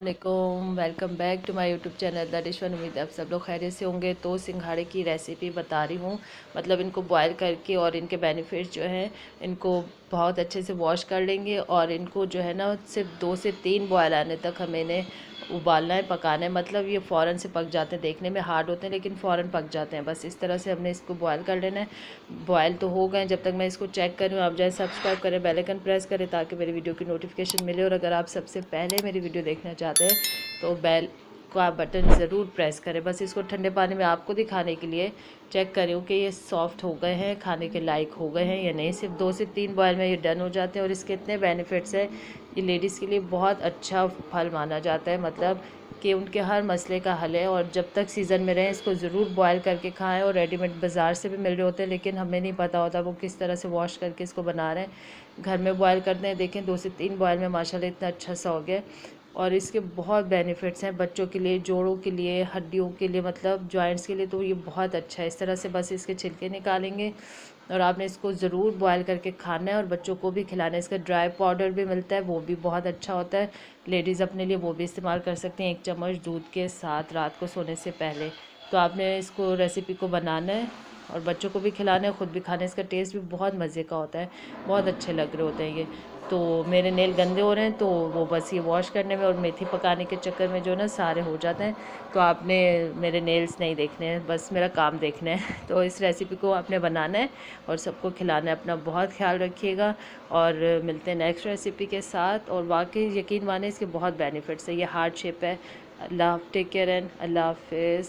वालेकुम, welcome back to my YouTube channel the dish one. उम्मीद है आप सब लोग खैरियत से होंगे। तो सिंघाड़े की रेसिपी बता रही हूँ। मतलब इनको बॉयल करके और इनके बेनिफिट्स जो हैं, इनको बहुत अच्छे से वॉश कर लेंगे और इनको जो है ना सिर्फ 2 से 3 बॉयल आने तक हमें इन्हें उबालना है, पकाना है। मतलब ये फ़ौरन से पक जाते हैं, देखने में हार्ड होते हैं लेकिन फ़ौरन पक जाते हैं। बस इस तरह से हमने इसको बॉयल कर लेना है। बॉयल तो हो गए। जब तक मैं इसको चेक कर रही हूँ, आप जाए सब्सक्राइब करें, बेल आइकन प्रेस करें ताकि मेरी वीडियो की नोटिफिकेशन मिले। और अगर आप सबसे पहले मेरी वीडियो देखना चाहते हैं तो बेल का बटन ज़रूर प्रेस करें। बस इसको ठंडे पानी में आपको दिखाने के लिए चेक करें कि ये सॉफ्ट हो गए हैं, खाने के लायक हो गए हैं या नहीं। सिर्फ 2 से 3 बॉयल में ये डन हो जाते हैं। और इसके इतने बेनिफिट्स हैं, ये लेडीज़ के लिए बहुत अच्छा फल माना जाता है। मतलब कि उनके हर मसले का हल है। और जब तक सीज़न में रहें इसको ज़रूर बॉयल करके खाएं। और रेडीमेड बाज़ार से भी मिल रहे होते हैं लेकिन हमें नहीं पता होता वो किस तरह से वॉश करके इसको बना रहे हैं। घर में बॉयल करते हैं, देखें 2 से 3 बॉयल में माशाल्लाह इतना अच्छा सा हो गया। और इसके बहुत बेनिफिट्स हैं बच्चों के लिए, जोड़ों के लिए, हड्डियों के लिए, मतलब जॉइंट्स के लिए। तो ये बहुत अच्छा है। इस तरह से बस इसके छिलके निकालेंगे और आपने इसको ज़रूर बॉयल करके खाना है और बच्चों को भी खिलाना है। इसका ड्राई पाउडर भी मिलता है, वो भी बहुत अच्छा होता है। लेडीज़ अपने लिए वो भी इस्तेमाल कर सकती हैं 1 चम्मच दूध के साथ रात को सोने से पहले। तो आपने इसको रेसिपी को बनाना है और बच्चों को भी खिलाना है, ख़ुद भी खाना है। इसका टेस्ट भी बहुत मज़े का होता है, बहुत अच्छे लग रहे होते हैं ये। तो मेरे नेल गंदे हो रहे हैं तो वो बस ये वॉश करने में और मेथी पकाने के चक्कर में जो ना सारे हो जाते हैं। तो आपने मेरे नेल्स नहीं देखने हैं, बस मेरा काम देखना है। तो इस रेसिपी को आपने बनाना है और सबको खिलाना है। अपना बहुत ख्याल रखिएगा और मिलते हैं नेक्स्ट रेसिपी के साथ। और वाकई यकीन माने इसके बहुत बेनिफिट्स है। ये हार्ट शेप है। अल्लाह, टेक केयर एंड अल्लाह हाफिज़।